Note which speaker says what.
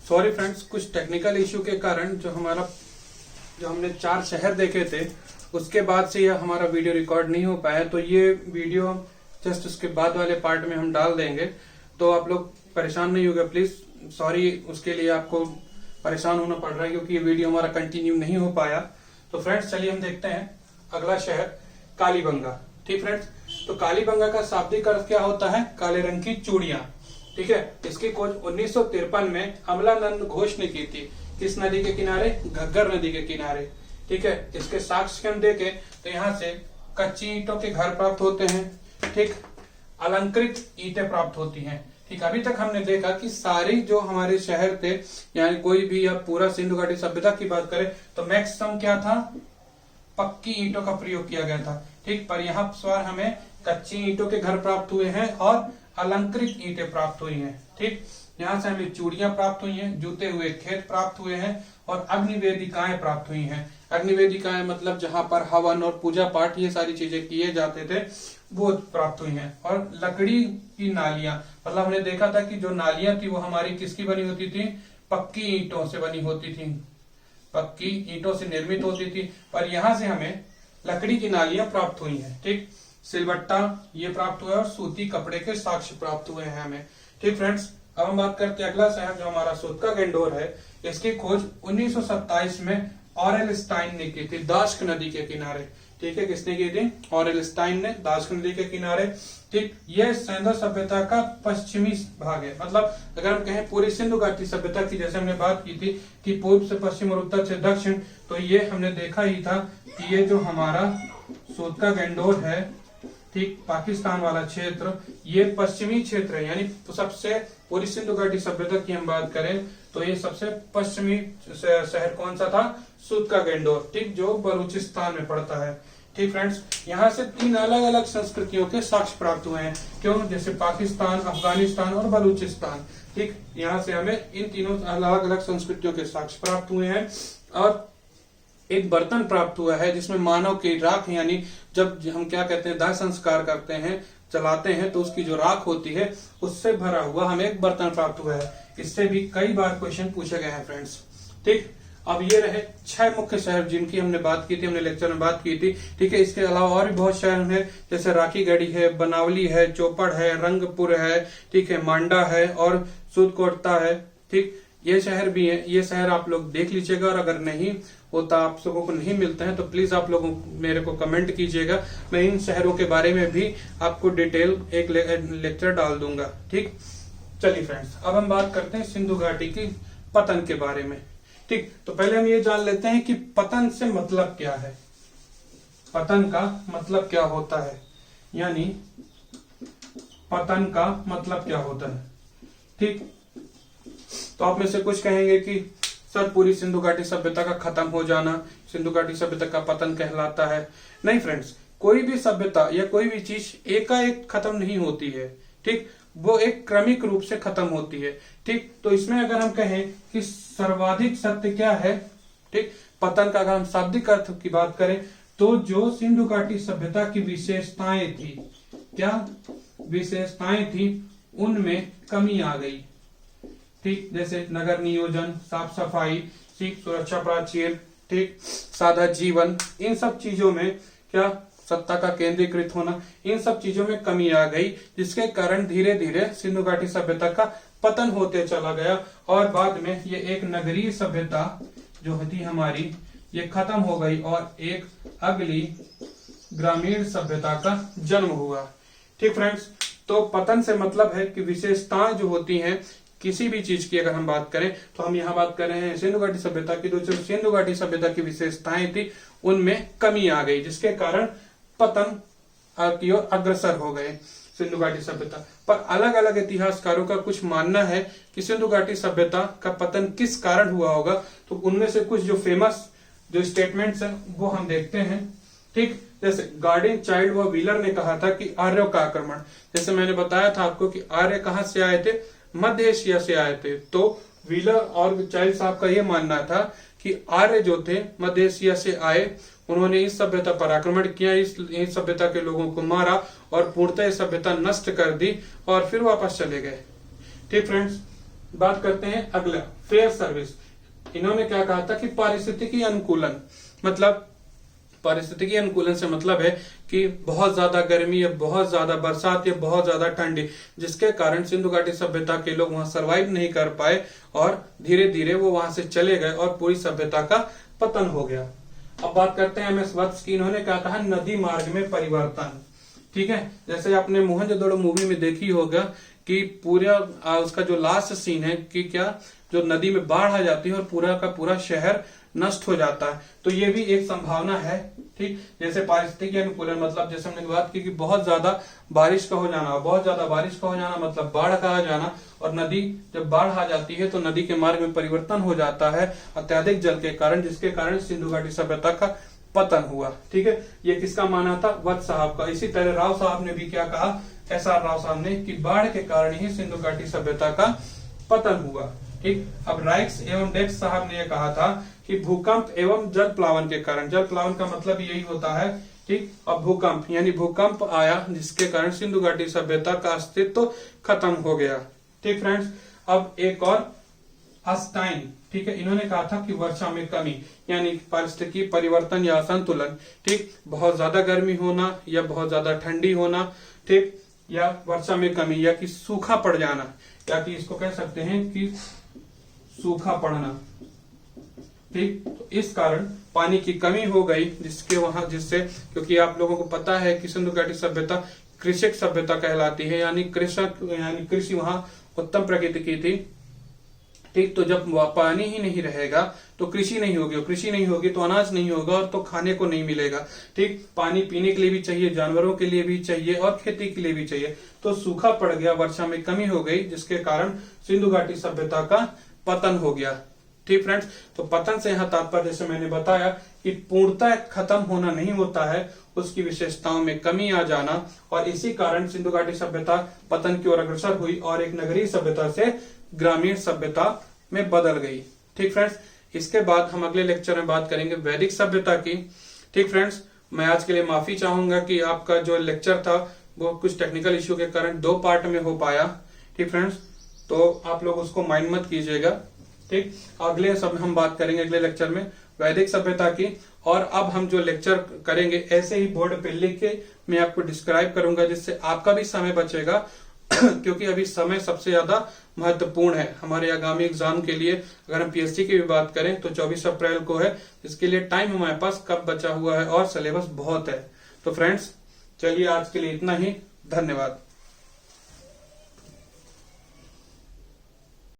Speaker 1: Sorry friends, कुछ technical issue के कारण जो हमने 4 शहर देखे थे उसके बाद से यह हमारा वीडियो रिकॉर्ड नहीं हो पाया। तो ये वीडियो जस्ट उसके बाद वाले पार्ट में हम डाल देंगे, तो आप लोग परेशान नहीं होगा प्लीज। सॉरी, उसके लिए आपको परेशान होना पड़ रहा है क्योंकि ये वीडियो हमारा कंटिन्यू नहीं हो पाया। तो फ्रेंड्स चलिए हम देखते हैं अगला शहर कालीबंगा। ठीक फ्रेंड्स, तो कालीबंगा का शाब्दिक अर्थ क्या होता है? काले रंग की चूड़ियां। ठीक है, इसकी खोज 1953 में अमलानंद घोष ने की थी। किस नदी के किनारे? घग्गर नदी के किनारे। ठीक है, इसके साक्ष्य हम देखें तो यहाँ से कच्ची ईंटों के घर प्राप्त होते हैं। ठीक, अलंकृत ईंटें प्राप्त होती हैं। ठीक, अभी तक हमने देखा कि सारी जो हमारे शहर थे, यानी कोई भी या पूरा सिंधु घाटी सभ्यता की बात करें तो मैक्सिमम क्या था? पक्की ईंटों का प्रयोग किया गया था। ठीक, पर यहाँ पर हमें कच्ची ईंटों के घर प्राप्त हुए हैं और अलंकृत ईंटें प्राप्त हुई हैं। ठीक, यहाँ से हमें चूड़ियां प्राप्त हुई हैं, जूते हुए खेत प्राप्त हुए हैं और अग्निवेदिकाएं प्राप्त हुई हैं। अग्निवेदिकाएं मतलब जहां पर हवन और पूजा पाठ ये सारी चीजें किए जाते थे वो प्राप्त हुई हैं। और लकड़ी की नालियां, मतलब हमने देखा था कि जो नालियां थी वो हमारी किसकी बनी होती थी? पक्की ईंटों से बनी होती थी, पक्की ईंटों से निर्मित होती थी। पर यहाँ से हमें लकड़ी की नालियां प्राप्त हुई हैं। ठीक, सिलबट्टा ये प्राप्त हुआ और सूती कपड़े के साक्ष्य प्राप्त हुए हैं हमें। ठीक फ्रेंड्स, अब हम बात करते हैं अगला शहर जो हमारा सूतका गंडोर है। इसकी खोज 1927 में ऑरेल स्टाइन ने की थी, दाश्क नदी के किनारे। ठीक है, किसने की थी? ऑरेल स्टाइन ने, दाश्क नदी के किनारे। ठीक, यह सिंधु सभ्यता का पश्चिमी भाग है। मतलब अगर हम कहें पूरी सिंधु घाटी सभ्यता की, जैसे हमने बात की थी कि पूर्व से पश्चिम और उत्तर से दक्षिण, तो ये हमने देखा ही था कि ये जो हमारा सूतका गंडोर है, ठीक, पाकिस्तान वाला क्षेत्र, ये पश्चिमी क्षेत्र है। यानी सबसे पूरी सिंधु घाटी सभ्यता की हम बात करें तो ये सबसे पश्चिमी शहर कौन सा था? सूतका गंडोर। ठीक, जो बलूचिस्तान में पड़ता है। ठीक फ्रेंड्स, यहाँ से 3 अलग अलग संस्कृतियों के साक्ष्य प्राप्त हुए हैं। क्यों? जैसे पाकिस्तान, अफगानिस्तान और बलूचिस्तान। ठीक, यहाँ से हमें इन तीनों अलग अलग संस्कृतियों के साक्ष्य प्राप्त हुए हैं। और एक बर्तन प्राप्त हुआ है जिसमें मानव की राख, यानी जब हम क्या कहते हैं, दाह संस्कार करते हैं, जलाते हैं, तो उसकी जो राख होती है उससे भरा हुआ हमें एक बर्तन प्राप्त हुआ है। इससे भी कई बार क्वेश्चन पूछे गए हैं फ्रेंड्स। ठीक, अब ये रहे 6 मुख्य शहर जिनकी हमने बात की थी, हमने लेक्चर में बात की थी। ठीक है, इसके अलावा और भी बहुत शहर हैं, जैसे राखीगढ़ी है, बनावली है, चौपड़ है, रंगपुर है, ठीक है, मांडा है और सूदकोटता है। ठीक, ये शहर भी है। ये शहर आप लोग देख लीजिएगा और अगर नहीं होता, आप लोगों को नहीं मिलते हैं, तो प्लीज आप लोग मेरे को कमेंट कीजिएगा। मैं इन शहरों के बारे में भी आपको डिटेल एक लेक्चर डाल दूंगा। ठीक, चलिए फ्रेंड्स, अब हम बात करते हैं सिंधु घाटी की पतन के बारे में। ठीक, तो पहले हम ये जान लेते हैं कि पतन से मतलब क्या है। पतन का मतलब क्या होता है, यानी पतन का मतलब क्या होता है। ठीक, तो आप में से कुछ कहेंगे कि सर पूरी सिंधु घाटी सभ्यता का खत्म हो जाना सिंधु घाटी सभ्यता का पतन कहलाता है। नहीं फ्रेंड्स, कोई भी सभ्यता या कोई भी चीज एकाएक खत्म नहीं होती है। ठीक, वो एक क्रमिक रूप से खत्म होती है। ठीक, तो इसमें अगर हम कहें कि सर्वाधिक सत्य क्या है, ठीक, पतन का अगर हम शाब्दिक अर्थ की बात करें तो जो सिंधु घाटी सभ्यता की विशेषताएं थी, क्या विशेषताएं थी, उनमें कमी आ गई। ठीक, जैसे नगर नियोजन, साफ सफाई, ठीक, सुरक्षा प्राचीर, ठीक, सादा जीवन, इन सब चीजों में क्या सत्ता का केंद्रीकृत होना, इन सब चीजों में कमी आ गई, जिसके कारण धीरे धीरे सिंधु घाटी सभ्यता का पतन होते चला गया और बाद में ये एक नगरीय सभ्यता जो थी हमारी, ये खत्म हो गई और एक अगली ग्रामीण सभ्यता का जन्म हुआ। ठीक फ्रेंड्स, तो पतन से मतलब है कि विशेषताएं जो होती हैं किसी भी चीज की, अगर हम बात करें तो हम यहाँ बात कर रहे हैं सिंधु घाटी सभ्यता की, तो जो सिंधु घाटी सभ्यता की विशेषताएं थी उनमें कमी आ गई, जिसके कारण पतन की ओर अग्रसर हो गए सिंधु घाटी सभ्यता। पर अलग अलग इतिहासकारों का कुछ मानना है कि सिंधु घाटी सभ्यता का पतन किस कारण हुआ होगा। तो उनमें से कुछ जो फेमस जो स्टेटमेंट्स हैं वो हम देखते हैं। ठीक, जैसे गार्डियन चाइल्ड व व्हीलर ने कहा था कि आर्यों का आक्रमण, जैसे मैंने बताया था आपको कि आर्य कहाँ से आए थे? मध्य एशिया से आए थे। तो व्हीलर और चाइल्ड साहब का यह मानना था कि आर्य जो थे मध्य एशिया से आए, उन्होंने इस सभ्यता पर आक्रमण किया, इस सभ्यता के लोगों को मारा और पूर्णतः सभ्यता नष्ट कर दी और फिर वापस चले गए। ठीक फ्रेंड्स, बात करते हैं अगला, फेयर सर्विस। इन्होंने क्या कहा था कि पारिस्थितिकी अनुकूलन, मतलब पारिस्थितिकी अनुकूलन से मतलब है कि बहुत ज्यादा गर्मी या बहुत ज्यादा बरसात या बहुत ज्यादा ठंडी, जिसके कारण सिंधु घाटी सभ्यता के लोग वहां सरवाइव नहीं कर पाए और धीरे धीरे वो वहां से चले गए और पूरी सभ्यता का पतन हो गया। अब बात करते हैं MS वत्स की। इन्होंने कहा था नदी मार्ग में परिवर्तन। ठीक है, जैसे आपने मोहनजोदड़ो मूवी में देखी होगा कि पूरा उसका जो लास्ट सीन है कि क्या जो नदी में बाढ़ आ जाती है और पूरा का पूरा शहर नष्ट हो जाता है, तो ये भी एक संभावना है। ठीक, जैसे पारिस्थितिकी अनुकूलन मतलब जैसे हमने बात की कि बहुत ज्यादा बारिश का हो जाना, बहुत ज्यादा बारिश का हो जाना मतलब बाढ़ का आ जाना, और नदी जब बाढ़ आ जाती है तो नदी के मार्ग में परिवर्तन हो जाता है अत्यधिक जल के कारण, जिसके कारण सिंधु घाटी सभ्यता का पतन हुआ। ठीक है, ये किसका माना था? वत्स साहब का। इसी तरह राव साहब ने भी क्या कहा, SR राव साहब ने, कि बाढ़ के कारण ही सिंधु घाटी सभ्यता का पतन हुआ। ठीक, अब राइक्स एवं डेक्स साहब ने यह कहा था कि भूकंप एवं जल प्लावन के कारण, जल प्लावन का मतलब यही होता है। ठीक, अब भूकंप यानी भूकंप आया जिसके कारण सिंधु घाटी सभ्यता का अस्तित्व खत्म हो गया। ठीक फ्रेंड्स, अब एक और अस्टाइन। ठीक है, इन्होंने कहा था कि वर्षा में कमी यानी पारिस्थितिकी परिवर्तन या असंतुलन। ठीक, बहुत ज्यादा गर्मी होना या बहुत ज्यादा ठंडी होना, ठीक, या वर्षा में कमी, या कि सूखा पड़ जाना, या कि इसको कह सकते हैं कि सूखा पड़ना। ठीक, तो इस कारण पानी की कमी हो गई जिससे क्योंकि आप लोगों को पता है कि सिंधु घाटी सभ्यता कृषक सभ्यता कहलाती है, यानी कृषि वहां उत्तम प्रकृति की थी। ठीक, तो जब पानी ही नहीं रहेगा तो कृषि नहीं होगी, और कृषि नहीं होगी तो अनाज नहीं होगा और तो खाने को नहीं मिलेगा। ठीक, पानी पीने के लिए भी चाहिए, जानवरों के लिए भी चाहिए और खेती के लिए भी चाहिए। तो सूखा पड़ गया, वर्षा में कमी हो गई, जिसके कारण सिंधु घाटी सभ्यता का पतन हो गया। ठीक फ्रेंड्स, तो पतन से यहाँ तात्पर्य जैसे मैंने बताया कि पूर्णतः खत्म होना नहीं होता है, उसकी विशेषताओं में कमी आ जाना, और इसी कारण सिंधु घाटी सभ्यता पतन की ओर अग्रसर हुई और एक नगरीय सभ्यता से ग्रामीण सभ्यता में बदल गई। ठीक फ्रेंड्स, इसके बाद हम अगले लेक्चर में बात करेंगे वैदिक सभ्यता की। ठीक फ्रेंड्स, मैं आज के लिए माफी चाहूंगा कि आपका जो लेक्चर था वो कुछ टेक्निकल इश्यू के कारण 2 पार्ट में हो पाया। ठीक फ्रेंड्स, तो आप लोग उसको माइंड मत कीजिएगा। ठीक, अगले समय हम बात करेंगे अगले लेक्चर में वैदिक सभ्यता की, और अब हम जो लेक्चर करेंगे ऐसे ही बोर्ड पे लिख के मैं आपको डिस्क्राइब करूंगा, जिससे आपका भी समय बचेगा क्योंकि अभी समय सबसे ज्यादा महत्वपूर्ण है हमारे आगामी एग्जाम के लिए। अगर हम PSC की भी बात करें तो 24 अप्रैल को है, इसके लिए टाइम हमारे पास कब बचा हुआ है और सिलेबस बहुत है। तो फ्रेंड्स चलिए आज के लिए इतना ही, धन्यवाद।